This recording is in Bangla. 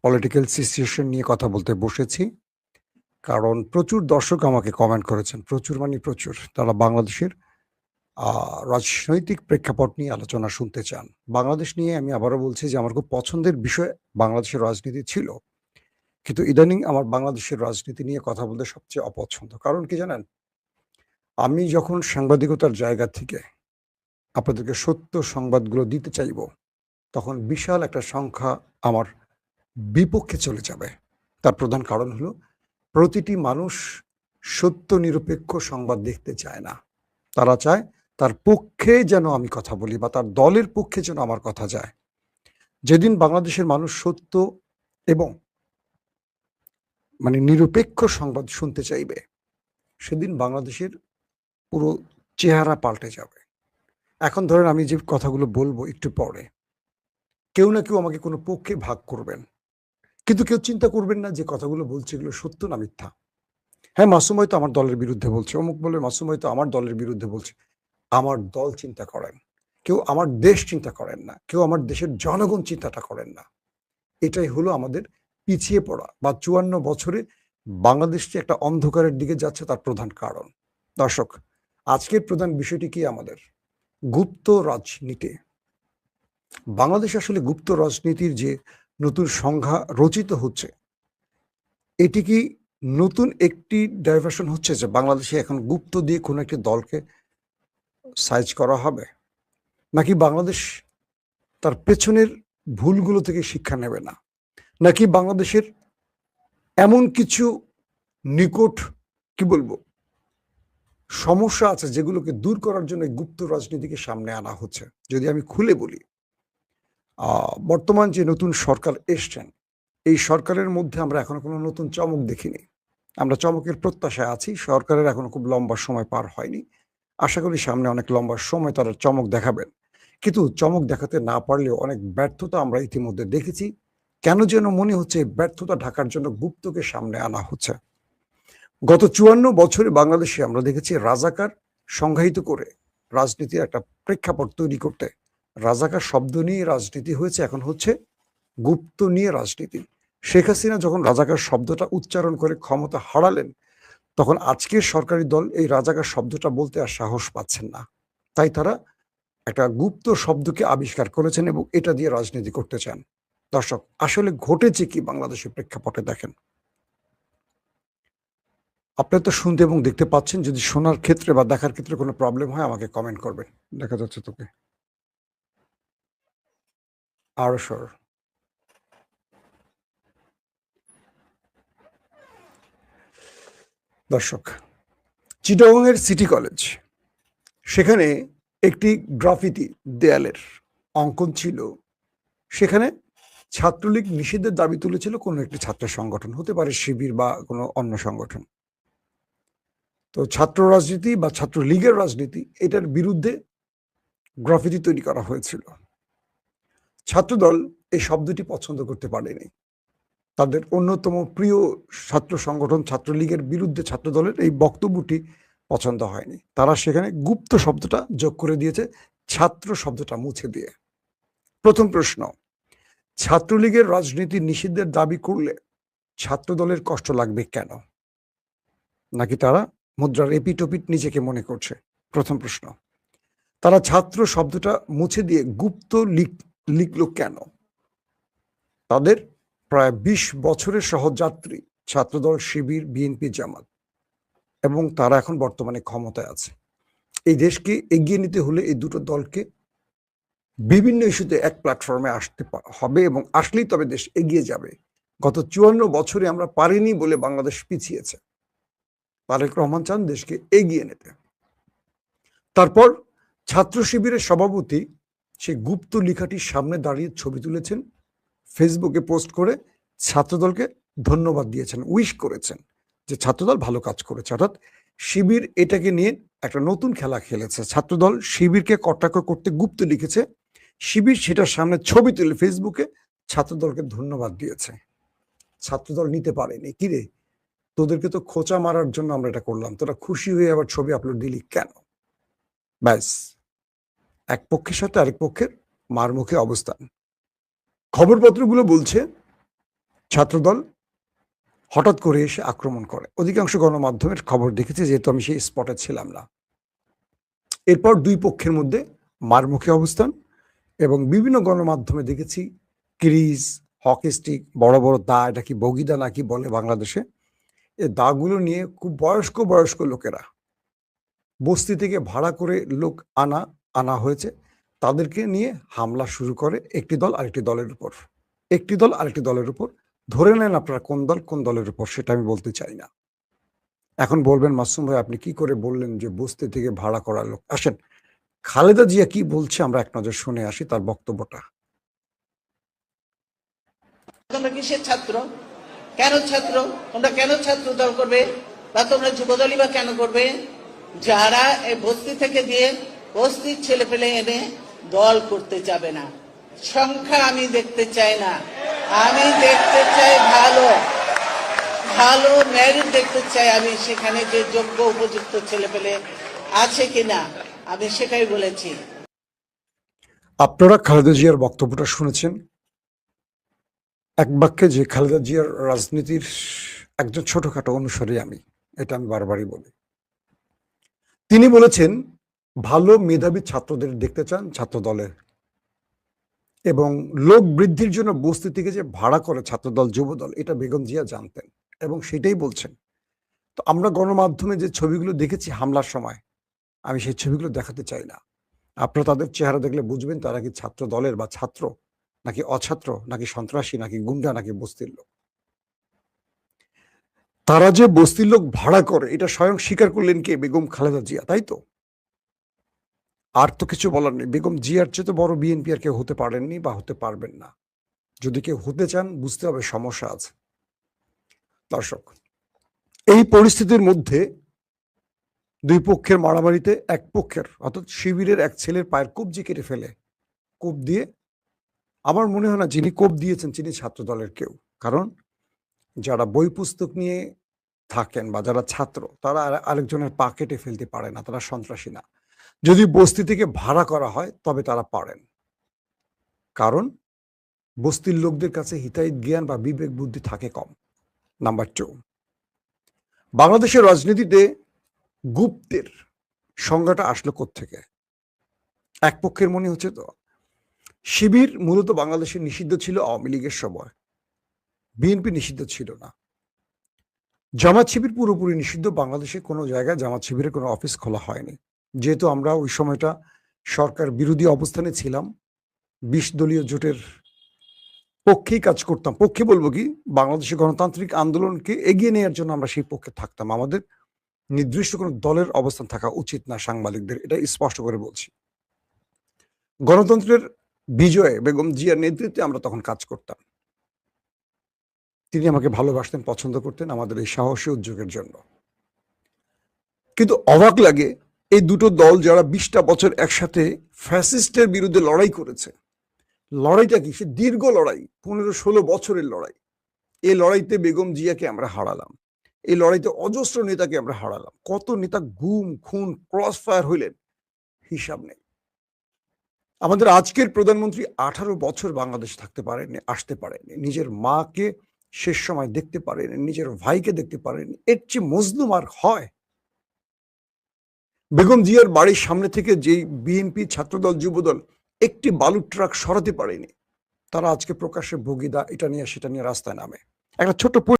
পলিটিক্যাল সিচুয়েশন নিয়ে কথা বলতে বসেছি। কারণ প্রচুর দর্শক আমাকে কমেন্ট করেছেন। প্রচুর মানে প্রচুর। তারা বাংলাদেশের আ রাজনৈতিক প্রেক্ষাপট নিয়ে আলোচনা শুনতে চান। বাংলাদেশ নিয়ে আমি আবারও বলছি যে আমার খুব পছন্দের বিষয় বাংলাদেশের রাজনীতি ছিল। কিন্তু ইদানিং আমার বাংলাদেশের রাজনীতি নিয়ে কথা বলতে সবচেয়ে অপছন্দ। কারণ কি জানেন? আমি যখন সাংবাদিকতার জায়গা থেকে আপনাদেরকে সত্য সংবাদগুলো দিতে চাইব, তখন বিশাল একটা সংখ্যা আমার বিপক্ষে চলে যাবে। তার প্রধান কারণ হলো প্রতিটি মানুষ সত্য নিরপেক্ষ সংবাদ দেখতে চায় না। তারা চায় তার পক্ষে যেন আমি কথা বলি বা তার দলের পক্ষে যেন আমার কথা যায়। যেদিন বাংলাদেশের মানুষ সত্য এবং নিরপেক্ষ সংবাদ শুনতে চাইবে, সেদিন বাংলাদেশের পুরো চেহারা পাল্টে যাবে। এখন ধরেন আমি যে কথাগুলো বলবো একটু পরে, কেউ না কেউ আমাকে কোনো পক্ষে ভাগ করবেন। কিন্তু কেউ চিন্তা করবেন না যে কথাগুলো বলছি এগুলো সত্য না মিথ্যা। হ্যাঁ, মাসুম হয়তো আমার দলের বিরুদ্ধে বলছে, অমুক বলে মাসুম হয়তো আমার দলের বিরুদ্ধে বলছে। আমার দল চিন্তা করেন। কেউ আমার দেশ চিন্তা করেন না। কেউ আমার দেশের জনগণ চিন্তাটা করেন না। এটাই হলো আমাদের পিছিয়ে পড়া বা ৫৪ বছরে বাংলাদেশ যে একটা অন্ধকারের দিকে যাচ্ছে তার প্রধান কারণ। দর্শক, আজকের প্রধান বিষয়টি কি আমাদের? গুপ্ত রাজনীতি। বাংলাদেশে আসলে গুপ্ত রাজনীতির যে নতুন সংজ্ঞা রচিত হচ্ছে, এটি কি নতুন একটি ডাইভার্সন হচ্ছে যে বাংলাদেশে এখন গুপ্ত দিয়ে কোনো একটি দলকে সাইজ করা হবে? নাকি বাংলাদেশ তার পেছনের ভুলগুলো থেকে শিক্ষা নেবে না? নাকি বাংলাদেশের এমন কিছু নিকট কি বলবো সমস্যা আছে যেগুলোকে দূর করার জন্য এই গুপ্ত রাজনীতিকে সামনে আনা হচ্ছে? যদি আমি খুলে বলি, বর্তমান যে নতুন সরকার এসছেন, এই সরকারের মধ্যে আমরা এখনো কোনো নতুন চমক দেখিনি। আমরা চমকের প্রত্যাশায় আছি। সরকারের এখনো খুব লম্বা সময় পার হয়নি। আশা করি সামনে অনেক লম্বা সময় তারা চমক দেখাবেন। কিন্তু চমক দেখাতে না পারলেও অনেক ব্যর্থতা আমরা ইতিমধ্যে দেখেছি। কেন যেন মনে হচ্ছে এই ব্যর্থতা ঢাকার জন্য গুপ্তকে সামনে আনা হচ্ছে। গত ৫৪ বছরে বাংলাদেশে আমরা দেখেছি রাজাকার সংজ্ঞায়িত করে রাজনীতির একটা প্রেক্ষাপট তৈরি করতে রাজাকার শব্দ নিয়ে রাজনীতি হয়েছে, এখন হচ্ছে গুপ্ত নিয়ে রাজনীতি। শেখ হাসিনা যখন রাজাকার শব্দটা উচ্চারণ করে ক্ষমতা হারালেন, তখন আজকের সরকারি দল এই রাজাকার শব্দটা বলতে আর সাহস পাচ্ছেন না। তাই তারা একটা গুপ্ত শব্দকে আবিষ্কার করেছেন এবং এটা দিয়ে রাজনীতি করতে চান। দর্শক, আসলে ঘটেছে কি বাংলাদেশের প্রেক্ষাপটে দেখেন। আপনারা তো শুনতে এবং দেখতে পাচ্ছেন। যদি শোনার ক্ষেত্রে বা দেখার ক্ষেত্রে কোনো প্রবলেম হয় আমাকে কমেন্ট করবেন। দেখা যাচ্ছে তোকে। আরো সর। দর্শক, চিটাগংয়ের সিটি কলেজ, সেখানে একটি গ্রাফিতি দেয়ালের অঙ্কন ছিল। সেখানে ছাত্রলীগ নিষিদ্ধের দাবি তুলেছিল কোনো একটি ছাত্র সংগঠন, হতে পারে শিবির বা কোনো অন্য সংগঠন। তো ছাত্র রাজনীতি বা ছাত্রলীগের রাজনীতি এটার বিরুদ্ধে গ্রাফিতি তৈরি করা হয়েছিল। ছাত্রদল এই শব্দটি পছন্দ করতে পারেনি। তাদের অন্যতম প্রিয় ছাত্র সংগঠন ছাত্রলীগের বিরুদ্ধে ছাত্রদলের এই বক্তব্যটি পছন্দ হয়নি। তারা সেখানে গুপ্ত শব্দটা যোগ করে দিয়েছে, ছাত্র শব্দটা মুছে দিয়ে। প্রথম প্রশ্ন, ছাত্রলীগের রাজনীতি নিষিদ্ধের দাবি করলে ছাত্রদলের কষ্ট লাগবে কেন? নাকি তারা মুদ্রার এপিটোপিট নিজেকে মনে করছে? প্রথম প্রশ্ন। তারা ছাত্র শব্দটা মুছে দিয়ে গুপ্ত লিখল কেন? তাদের প্রায় ২০ বছরের সহযাত্রী ছাত্রদল, শিবির, বিএনপি, জামাত, এবং তারা এখন বর্তমানে ক্ষমতায় আছে। এই দেশকে এগিয়ে নিতে হলে এই দুটো দলকে বিভিন্ন ইস্যুতে এক প্ল্যাটফর্মে আসতে হবে এবং আসলেই তবে দেশ এগিয়ে যাবে। গত ৫৪ বছরে আমরা পারিনি বলে বাংলাদেশ পিছিয়েছে। তারেক রহমান চান দেশকে এগিয়ে নিতে। তারপর ছাত্র শিবিরের সভাপতি সেই গুপ্ত লেখাটির সামনে দাঁড়িয়ে ছবি তুলেছেন, ফেসবুকে পোস্ট করে ছাত্রদলকে ধন্যবাদ দিয়েছেন, উইশ করেছেন যে ছাত্রদল ভালো কাজ করেছে। অর্থাৎ শিবির এটাকে নিয়ে একটা নতুন খেলা খেলেছে। ছাত্রদল শিবিরকে কটাক্ষ করতে গুপ্ত লিখেছে, শিবির সেটার সামনে ছবি তুলে ফেসবুকে ছাত্রদলকে ধন্যবাদ দিয়েছে। ছাত্রদল নিতে পারেনি। কিরে, তোদেরকে তো খোঁচা মারার জন্য আমরা এটা করলাম, তোরা খুশি হয়ে আবার ছবি আপলোড দিলি কেন? ব্যাস, এক পক্ষের সাথে আরেক পক্ষের মারমুখে অবস্থান। খবরপত্রগুলো বলছে ছাত্রদল হঠাৎ করে এসে আক্রমণ করে। অধিকাংশ গণমাধ্যমের খবর দেখেছি, যেহেতু আমি সেই স্পটে ছিলাম না। এরপর দুই পক্ষের মধ্যে মারমুখী অবস্থান, এবং বিভিন্ন গণমাধ্যমে দেখেছি ক্রিজ, হকি স্টিক, বড় বড় দা, এটা কি বগিদা নাকি বলে বাংলাদেশে, এই দাগুলো নিয়ে খুব বয়স্ক বয়স্ক লোকেরা বস্তি থেকে ভাড়া করে লোক আনা হয়েছে, তাদেরকে নিয়ে হামলা শুরু করে একটি দল আরেকটি দলের উপর। একটি দল আরেকটি দলের উপর ধরে নেন আপনারা কোন দল কোন দলের উপর, সেটা আমি বলতে চাই না। এখন বলবেন, মাসুম ভাই আপনি কি করে বললেন যে বস্তি থেকে ভাড়া করা লোক? আসেন, খালেদা জিয়া কি বলছে আমরা এক নজর শুনে আসি তার বক্তব্যটা। তোমরা কিসের ছাত্র? কেন ছাত্র? তোমরা কেন ছাত্র দল করবে, বা তোমরা যুবদলই বা কেন করবে? যারা এই বস্তি থেকে দিয়ে বস্তির ছেলে পেলে এনে দল করতে যাবে না। সংখ্যা আমি দেখতে চাই না, আমি দেখতে চাই ভালো ভালো মেরিট দেখতে চাই। আমি সেখানে যে যোগ্য উপযুক্ত ছেলে পেলে আছে কিনা, আমি সেটাই বলেছি। আপনারা খালেদা জিয়ার বক্তব্যটা শুনেছেন। এক বাক্যে, যে খালেদা জিয়ার রাজনীতির একজন ছোটখাটো অনুসারী আমি, এটা আমি বারবারই বলি। তিনি বলেছেন ভালো মেধাবী ছাত্রদের দেখতে চান ছাত্র দলে, এবং লোক বৃদ্ধির জন্য বস্তি থেকে যে ভাড়া করে ছাত্রদল যুবদল, এটা বেগম জিয়া জানতেন এবং সেটাই বলছেন। তো আমরা গণমাধ্যমে যে ছবিগুলো দেখেছি হামলার সময়, আমি সেই ছবিগুলো দেখাতে চাই না। আপনারা তাদের চেহারা দেখলে বুঝবেন তারা কি ছাত্র দলের বা ছাত্র, নাকি অছাত্র, নাকি সন্ত্রাসী, নাকি গুন্ডা, নাকি বস্তির লোক। তারা যে বস্তির লোক ভাড়া করে, এটা স্বয়ং স্বীকার করলেন কে? বেগম খালেদা জিয়া, তাই তো? আর তো কিছু বলার নেই। বেগম জিয়ার চেয়ে তো বড় বিএনপি আর কেউ হতে পারেননি বা হতে পারবেন না। যদি কেউ হতে চান, বুঝতে হবে সমস্যা আছে। দর্শক, এই পরিস্থিতির মধ্যে দুই পক্ষের মারামারিতে এক পক্ষের, অর্থাৎ শিবিরের এক ছেলের পায়ের কবজি কেটে ফেলে, কোপ দিয়ে, আমার মনে হয় না যিনি কোপ দিয়েছেন তিনি ছাত্র দলের কেউ। কারণ যারা বই পুস্তক নিয়ে থাকেন বা যারা ছাত্র, তারা আরেকজনের পা কেটে ফেলতে পারে না, তারা সন্ত্রাসী না। যদি বস্তি থেকে ভাড়া করা হয় তবে তারা পারেন, কারণ বস্তির লোকদের কাছে হিতাহিত জ্ঞান বা বিবেক বুদ্ধি থাকে কম। নাম্বার 2, বাংলাদেশের রাজনীতিতে গুপ্তের সংজ্ঞাটা আসলো কোত্থেকে? এক পক্ষের মনে হচ্ছে তো শিবির মূলত বাংলাদেশে নিষিদ্ধ ছিল আওয়ামী লীগের সময়, বিএনপি নিষিদ্ধ ছিল না। জামাত শিবির পুরোপুরি নিষিদ্ধ, বাংলাদেশে কোনো জায়গায় জামাত শিবিরের কোনো অফিস খোলা হয়নি। যেহেতু আমরা ওই সময়টা সরকার বিরোধী অবস্থানে ছিলাম, 20 দলীয় জোটের পক্ষেই কাজ করতাম। পক্ষে বলবো কি, বাংলাদেশের গণতান্ত্রিক আন্দোলনকে এগিয়ে নেওয়ার জন্য আমরা সেই পক্ষে থাকতাম। আমাদের নির্দিষ্ট কোনো দলের অবস্থান থাকা উচিত না সাংবাদিকদের, এটা স্পষ্ট করে বলছি। গণতন্ত্রের বিজয়ে বেগম জিয়ার নেতৃত্বে আমরা তখন কাজ করতাম। তিনি আমাকে ভালোবাসতেন, পছন্দ করতেন আমাদের এই সাহসী উদ্যোগের জন্য। কিন্তু অবাক লাগে, এই দুটো দল যারা 20টা বছর একসাথে ফ্যাসিস্টের বিরুদ্ধে লড়াই করেছে, লড়াইটা কি? সে দীর্ঘ লড়াই, 15-16 বছরের লড়াই। এই লড়াইতে বেগম জিয়াকে আমরা হারালাম, এই লড়াইতে অজস্র নেতাকে আমরা হারালাম। কত নেতা গুম খুন ক্রস ফায়ার হইলেন, হিসাব নেই। আমাদের আজকের প্রধানমন্ত্রী 18 বছর বাংলাদেশ থাকতে পারেননি, আসতে পারেননি, নিজের মাকে শেষ সময় দেখতে পারেননি, নিজের ভাইকে দেখতে পারেননি। এর চেয়ে মজলুম আর হয়? বেগম জিয়ার বাড়ির সামনে থেকে যেই বিএনপি, ছাত্রদল, যুবদল একটি বালুর ট্রাক সরাতে পারেনি, তারা আজকে প্রকাশ্যে ভোগিদা এটা নিয়ে সেটা নিয়ে রাস্তায় নামে। একটা ছোট্ট